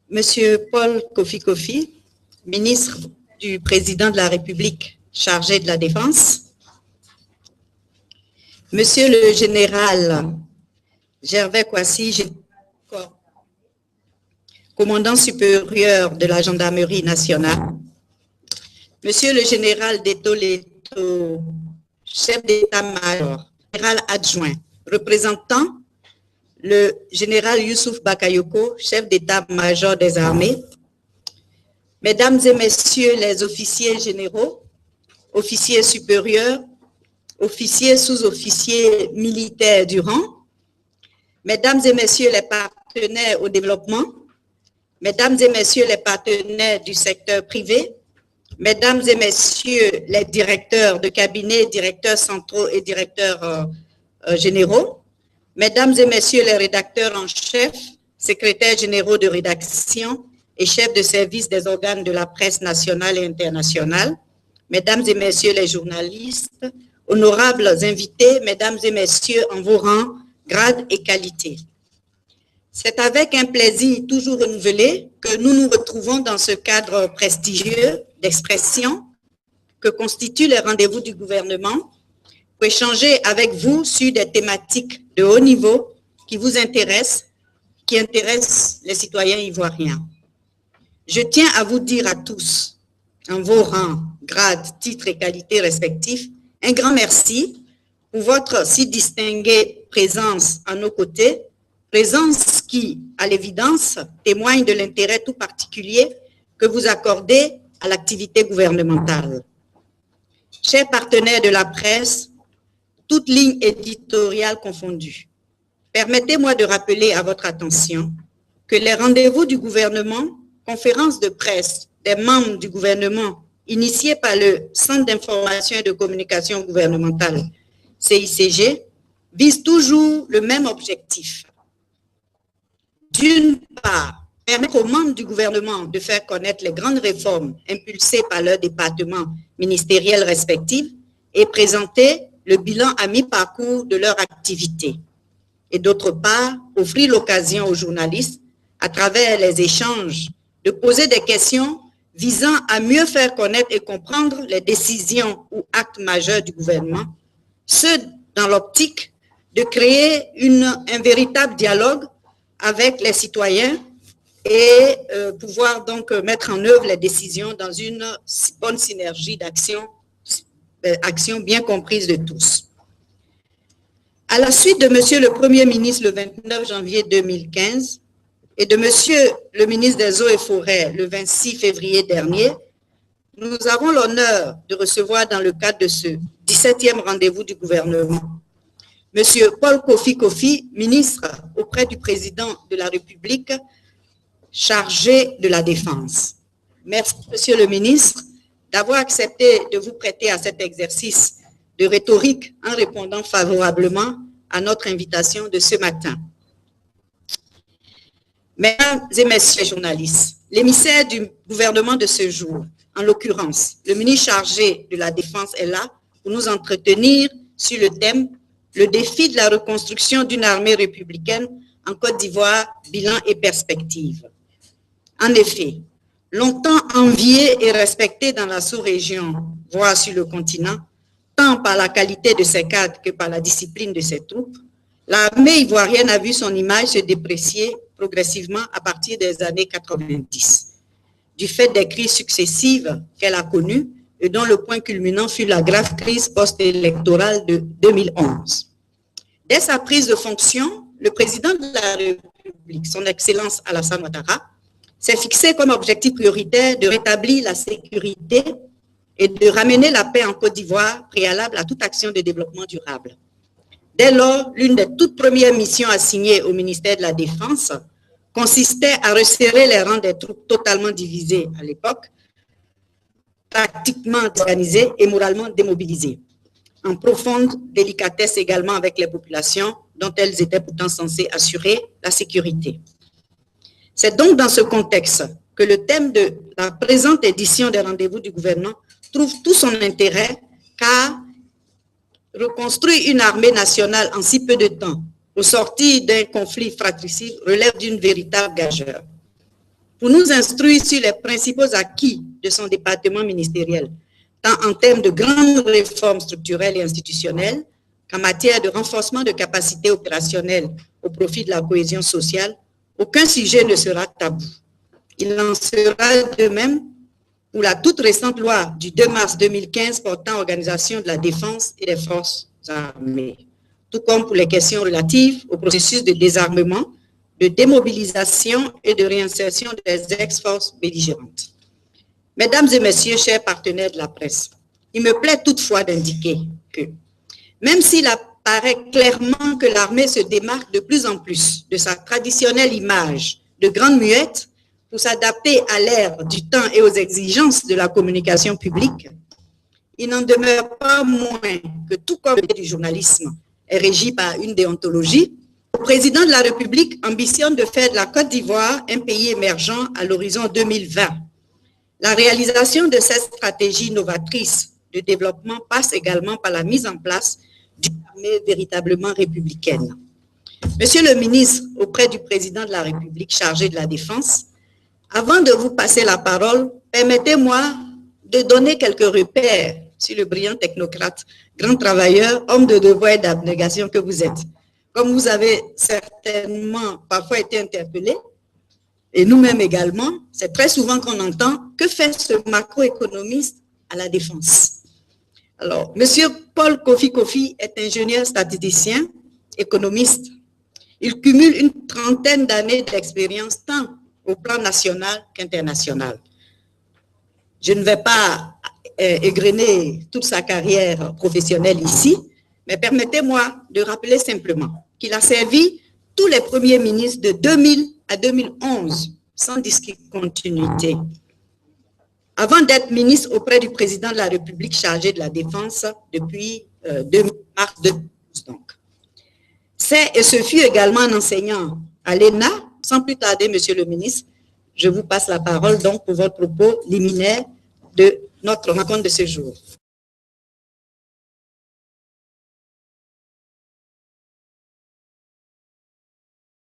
Monsieur Paul Kofi, ministre du Président de la République chargé de la Défense, Monsieur le Général Gervais Kwasi, commandant supérieur de la Gendarmerie nationale, Monsieur le Général Deto Leto, chef d'état-major, général adjoint, représentant le général Youssouf Bakayoko, chef d'état-major des armées, Mesdames et Messieurs les officiers généraux, officiers supérieurs, officiers, sous-officiers militaires du rang, Mesdames et Messieurs les partenaires au développement, Mesdames et Messieurs les partenaires du secteur privé, Mesdames et Messieurs les directeurs de cabinet, directeurs centraux et directeurs généraux, Mesdames et Messieurs les rédacteurs en chef, secrétaires généraux de rédaction et chefs de service des organes de la presse nationale et internationale, Mesdames et Messieurs les journalistes, honorables invités, Mesdames et Messieurs en vos rangs, grades et qualités. C'est avec un plaisir toujours renouvelé que nous nous retrouvons dans ce cadre prestigieux d'expression que constituent les rendez-vous du gouvernement pour échanger avec vous sur des thématiques de haut niveau qui vous intéressent, qui intéressent les citoyens ivoiriens. Je tiens à vous dire à tous, en vos rangs, grades, titres et qualités respectifs, un grand merci pour votre si distinguée présence à nos côtés, présence qui, à l'évidence, témoigne de l'intérêt tout particulier que vous accordez à l'activité gouvernementale. Chers partenaires de la presse, toutes lignes éditoriales confondues, permettez-moi de rappeler à votre attention que les rendez-vous du gouvernement, conférences de presse des membres du gouvernement initiées par le Centre d'information et de communication gouvernementale, CICG, visent toujours le même objectif. D'une part, permettre aux membres du gouvernement de faire connaître les grandes réformes impulsées par leurs départements ministériels respectifs et présenter le bilan à mi-parcours de leur activité. Et d'autre part, offrir l'occasion aux journalistes, à travers les échanges, de poser des questions visant à mieux faire connaître et comprendre les décisions ou actes majeurs du gouvernement, ce dans l'optique de créer un véritable dialogue avec les citoyens et pouvoir donc mettre en œuvre les décisions dans une bonne synergie d'action bien comprise de tous. À la suite de Monsieur le Premier ministre le 29 janvier 2015 et de Monsieur le ministre des Eaux et Forêts le 26 février dernier, nous avons l'honneur de recevoir dans le cadre de ce 17e rendez-vous du gouvernement Monsieur Paul Kofi, ministre auprès du Président de la République chargé de la Défense. Merci, Monsieur le ministre, d'avoir accepté de vous prêter à cet exercice de rhétorique en répondant favorablement à notre invitation de ce matin. Mesdames et Messieurs les journalistes, l'émissaire du gouvernement de ce jour, en l'occurrence, le ministre chargé de la Défense est là pour nous entretenir sur le thème « Le défi de la reconstruction d'une armée républicaine en Côte d'Ivoire, bilan et perspective ». En effet, longtemps envié et respecté dans la sous-région, voire sur le continent, tant par la qualité de ses cadres que par la discipline de ses troupes, l'armée ivoirienne a vu son image se déprécier progressivement à partir des années 90, du fait des crises successives qu'elle a connues et dont le point culminant fut la grave crise post-électorale de 2011. Dès sa prise de fonction, le président de la République, son Excellence Alassane Ouattara, s'est fixé comme objectif prioritaire de rétablir la sécurité et de ramener la paix en Côte d'Ivoire, préalable à toute action de développement durable. Dès lors, l'une des toutes premières missions assignées au ministère de la Défense consistait à resserrer les rangs des troupes totalement divisées à l'époque, tactiquement désorganisées et moralement démobilisées, en profonde délicatesse également avec les populations dont elles étaient pourtant censées assurer la sécurité. C'est donc dans ce contexte que le thème de la présente édition des rendez-vous du gouvernement trouve tout son intérêt, car reconstruire une armée nationale en si peu de temps, au sortir d'un conflit fratricide, relève d'une véritable gageure. pour nous instruire sur les principaux acquis de son département ministériel, tant en termes de grandes réformes structurelles et institutionnelles qu'en matière de renforcement de capacités opérationnelles au profit de la cohésion sociale. Aucun sujet ne sera tabou. Il en sera de même pour la toute récente loi du 2 mars 2015 portant organisation de la défense et des forces armées, tout comme pour les questions relatives au processus de désarmement, de démobilisation et de réinsertion des ex-forces belligérantes. Mesdames et messieurs, chers partenaires de la presse, il me plaît toutefois d'indiquer que, même s'il apparaît clairement que l'armée se démarque de plus en plus de sa traditionnelle image de grande muette pour s'adapter à l'ère du temps et aux exigences de la communication publique, il n'en demeure pas moins que tout comme du journalisme est régi par une déontologie, le président de la République ambitionne de faire de la Côte d'Ivoire un pays émergent à l'horizon 2020. La réalisation de cette stratégie novatrice de développement passe également par la mise en place d'une armée véritablement républicaine. Monsieur le ministre, auprès du président de la République chargé de la Défense, avant de vous passer la parole, permettez-moi de donner quelques repères sur le brillant technocrate, grand travailleur, homme de devoir et d'abnégation que vous êtes. Comme vous avez certainement parfois été interpellé, et nous-mêmes également, c'est très souvent qu'on entend que fait ce macroéconomiste à la défense. Alors, monsieur Paul Kofi Kofi est ingénieur statisticien, économiste. Il cumule une trentaine d'années d'expérience tant au plan national qu'international. Je ne vais pas égrener toute sa carrière professionnelle ici, mais permettez-moi de rappeler simplement qu'il a servi tous les premiers ministres de 2000 à 2011 sans discontinuité. Avant d'être ministre auprès du président de la République chargé de la Défense depuis mars 2012 donc. C'est et ce fut également un enseignant à l'ENA. Sans plus tarder, monsieur le ministre, je vous passe la parole donc pour votre propos liminaire de notre rencontre de ce jour.